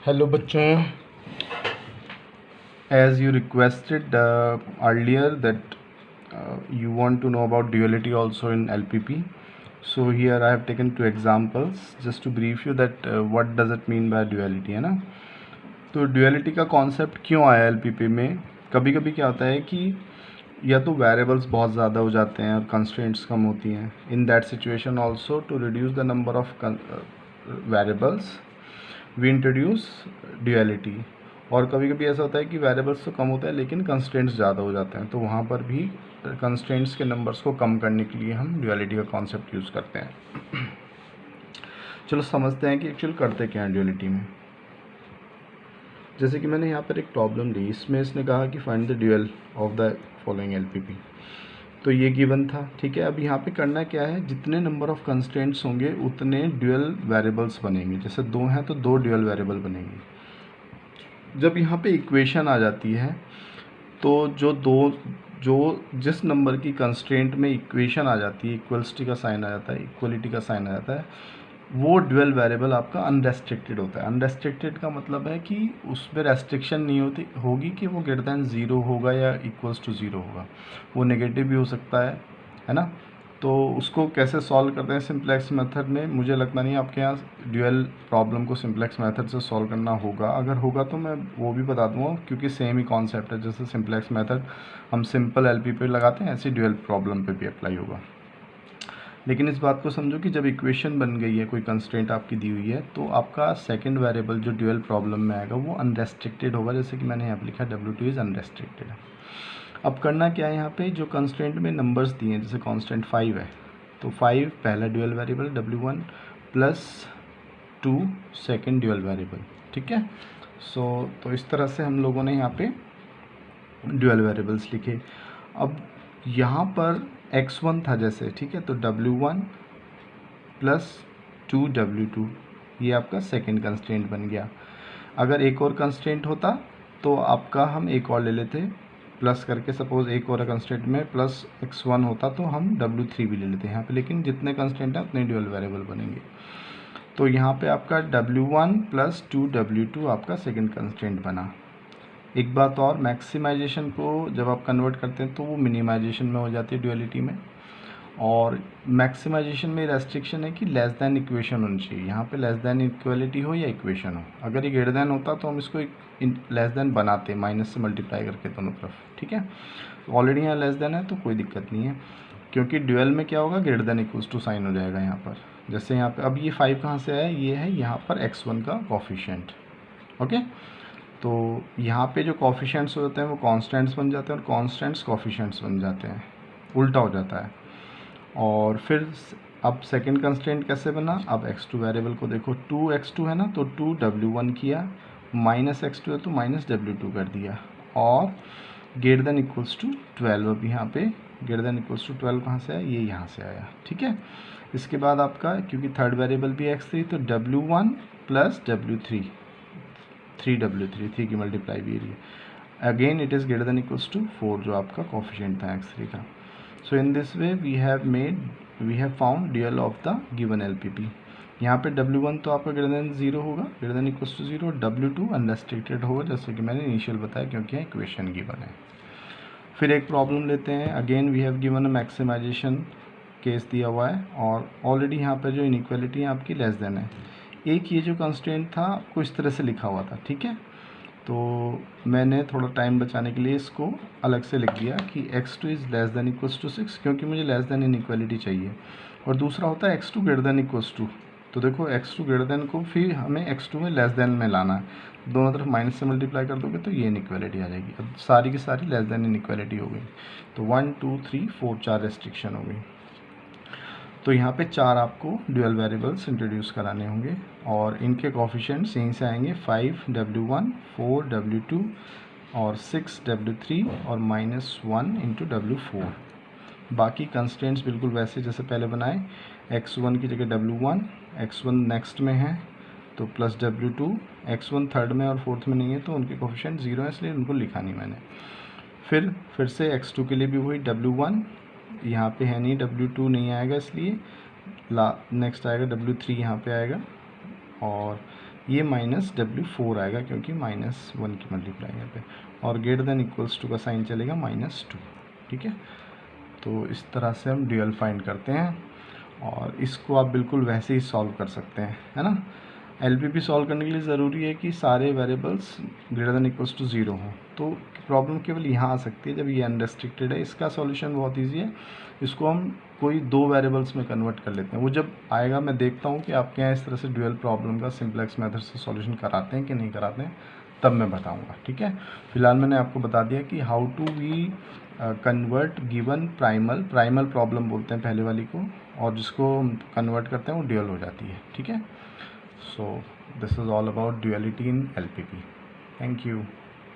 Hello बच्चों, as you requested earlier that you want to know about duality also in LPP. So here I have taken two examples just to brief you that what does it mean by duality, है ना। तो duality का concept क्यों आया LPP में। कभी कभी क्या होता है कि या तो वेरिएबल्स बहुत ज़्यादा हो जाते हैं और कंस्ट्रेंट्स कम होती हैं। In that situation also to reduce the number of variables we introduce duality. और कभी कभी ऐसा होता है कि वेरिएबल्स तो कम होता है लेकिन कंस्ट्रेंट्स ज़्यादा हो जाते हैं, तो वहाँ पर भी कंस्ट्रेंट्स के नंबर्स को कम करने के लिए हम ड्यूअलिटी का कॉन्सेप्ट यूज़ करते हैं। चलो समझते हैं कि एक्चुअल करते क्या है ड्यूअलिटी में। जैसे कि मैंने यहाँ पर एक प्रॉब्लम ली, इसमें इसने कहा कि find the dual of the following LPP. तो ये गिवन था, ठीक है। अब यहाँ पे करना क्या है, जितने नंबर ऑफ कंस्ट्रेंट्स होंगे उतने ड्यूअल वेरिएबल्स बनेंगे। जैसे 2 हैं तो 2 ड्यूअल वेरिएबल बनेंगे। जब यहाँ पे इक्वेशन आ जाती है तो जिस नंबर की कंस्ट्रेंट में इक्वेशन आ जाती है, इक्वलिटी का साइन आ जाता है, इक्वलिटी का साइन आ जाता है, वो ड्यूअल वेरिएबल आपका अनरेस्ट्रिक्टेड होता है। अनरेस्ट्रिक्टेड का मतलब है कि उसमें रेस्ट्रिक्शन नहीं होगी कि वो ग्रेटर दैन 0 होगा या इक्वल्स टू 0 होगा। वो नेगेटिव भी हो सकता है ना। तो उसको कैसे सॉल्व करते हैं सिंप्लेक्स मेथड में। मुझे लगता नहीं आपके यहाँ ड्यूअल प्रॉब्लम को सिंप्लेक्स मेथड से सॉल्व करना होगा। अगर होगा तो मैं वो भी बता दूंगा, क्योंकि सेम ही कॉन्सेप्ट है। जैसे सिंप्लेक्स मेथड हम सिंपल एलपी पे लगाते हैं, ऐसे ड्यूअल प्रॉब्लम पे भी अप्लाई होगा। लेकिन इस बात को समझो कि जब इक्वेशन बन गई है, कोई कंस्ट्रेंट आपकी दी हुई है, तो आपका सेकंड वेरिएबल जो ड्यूअल प्रॉब्लम में आएगा वो अनरेस्ट्रिक्टेड होगा। जैसे कि मैंने यहाँ पे लिखा W2 इज़ अनरेस्ट्रिक्टेड। अब करना क्या है, यहाँ पे जो कंस्ट्रेंट में नंबर्स दिए हैं, जैसे कांस्टेंट 5 है, तो 5 पहला dual variable W1 plus 2 second dual variable, ठीक है। तो इस तरह से हम लोगों ने यहाँ पे ड्यूअल वेरिएबल्स लिखे। अब यहाँ पर x1 था जैसे, ठीक है, तो W1 प्लस 2 W2 ये आपका सेकेंड कंस्ट्रेंट बन गया। अगर एक और कंस्ट्रेंट होता तो आपका हम एक और ले लेते प्लस करके, सपोज एक और कंस्ट्रेंट में प्लस x1 होता तो हम W3 भी ले लेते हैं यहाँ पे। लेकिन जितने कंस्ट्रेंट हैं उतने ड्यूअल वेरिएबल बनेंगे। तो यहाँ पे आपका W1 प्लस 2 W2 आपका सेकेंड कंस्ट्रेंट बना। एक बात और, मैक्सिमाइजेशन को जब आप कन्वर्ट करते हैं तो वो मिनिमाइजेशन में हो जाती है ड्यूअलिटी में। और मैक्सिमाइजेशन में रेस्ट्रिक्शन है कि लेस दैन इक्वेशन होनी चाहिए। यहाँ पे लेस दैन इक्वलिटी हो या इक्वेशन हो। अगर ये ग्रेटर दैन होता तो हम इसको लेस दैन बनाते, माइनस से मल्टीप्लाई करके दोनों तरफ, ठीक है। ऑलरेडी यहाँ लेस दैन है तो कोई दिक्कत नहीं है, क्योंकि ड्यूअल में क्या होगा, greater than equals to sign हो जाएगा यहाँ पर। जैसे यहाँ पर अब ये 5 कहाँ से आया, ये है यहाँ पर x1 का कॉफिशिएंट, ओके। तो यहाँ पे जो कॉफिशिएंट्स होते हैं वो कॉन्स्टेंट्स बन जाते हैं और कॉन्स्टेंट्स कॉफिशिएंट्स बन जाते हैं, उल्टा हो जाता है। और फिर अब सेकंड कंस्ट्रेंट कैसे बना, अब x2 वेरिएबल को देखो, 2x2 है ना, तो 2W1 किया, माइनस x2 है तो माइनस W2 कर दिया, और ग्रेटर देन इक्वल्स टू 12। अब यहाँ पे ग्रेटर देन इक्वल्स टू 12 कहाँ से आया, ये यहाँ से आया, ठीक है। इसके बाद आपका, क्योंकि थर्ड वेरिएबल भी x3, तो W1 प्लस W3, 3W3, 3 की मल्टीप्लाई भी रही है। Again it is greater than equals to 4 जो आपका कॉफिशिएंट था x3 का। So in this way we have found dual of the given LPP. यहाँ पे W1 तो आपका ग्रेटर देन 0 होगा, greater than equals to 0। W2 unrestricted होगा, जैसे कि मैंने इनिशियल बताया, क्योंकि इक्वेशन गिवन है। फिर एक प्रॉब्लम लेते हैं। Again we have given a maximization case दिया हुआ है, और ऑलरेडी यहाँ पर जो इनइक्वालिटी है आपकी लेस देन है। एक ये जो कंस्ट्रेंट था आपको इस तरह से लिखा हुआ था, ठीक है। तो मैंने थोड़ा टाइम बचाने के लिए इसको अलग से लिख दिया कि x2 is less than equals to 6, क्योंकि मुझे लेस देन इनइक्वालिटी चाहिए। और दूसरा होता है x2 greater than equals to, तो देखो x2 ग्रेटर देन को फिर हमें x2 में लेस देन में लाना है। दोनों तरफ माइनस से मल्टीप्लाई कर दोगे तो ये इनइक्वालिटी आ जाएगी। अब सारी की सारी लेस देन इनइक्वालिटी हो गई, तो 1 2 3 4 4 रेस्ट्रिक्शन हो गई। तो यहाँ पे 4 आपको ड्यूअल वेरिएबल्स इंट्रोड्यूस कराने होंगे, और इनके कोफिशिएंट्स यहीं से आएंगे, 5W1, 4W2 और 6W3 और -1 इंटू W4। बाकी कंस्ट्रेंट्स बिल्कुल वैसे जैसे पहले बनाए, x1 की जगह W1, x1 नेक्स्ट में है तो प्लस W2, x1 थर्ड में और फोर्थ में नहीं है तो उनके कोफिशिएंट 0 है, इसलिए उनको लिखा नहीं मैंने। फिर से x2 के लिए भी वही, W1 यहाँ पे है नहीं, W2 नहीं आएगा, इसलिए नेक्स्ट आएगा W3 यहाँ पे आएगा, और ये माइनस W4 आएगा क्योंकि -1 की मल्टीप्लाई यहाँ पे, और ग्रेटर देन इक्वल्स टू का साइन चलेगा -2, ठीक है। तो इस तरह से हम ड्यूअल फाइंड करते हैं, और इसको आप बिल्कुल वैसे ही सॉल्व कर सकते हैं, है ना। LPP सॉल्व करने के लिए ज़रूरी है कि सारे variables greater than equals to 0 हों। तो प्रॉब्लम केवल यहाँ आ सकती है जब ये अनरेस्ट्रिक्टेड है। इसका सॉल्यूशन बहुत ईजी है, इसको हम कोई 2 वेरिएबल्स में कन्वर्ट कर लेते हैं। वो जब आएगा मैं देखता हूँ कि आपके यहाँ इस तरह से ड्यूअल प्रॉब्लम का सिंपलेक्स मेथड से सॉल्यूशन कराते हैं कि नहीं कराते हैं, तब मैं बताऊँगा, ठीक है। फिलहाल मैंने आपको बता दिया कि how to we convert given primal problem बोलते हैं पहले वाली को, और जिसको कन्वर्ट करते हैं वो ड्यूअल हो जाती है, ठीक है। So this is all about duality in LPP. Thank you.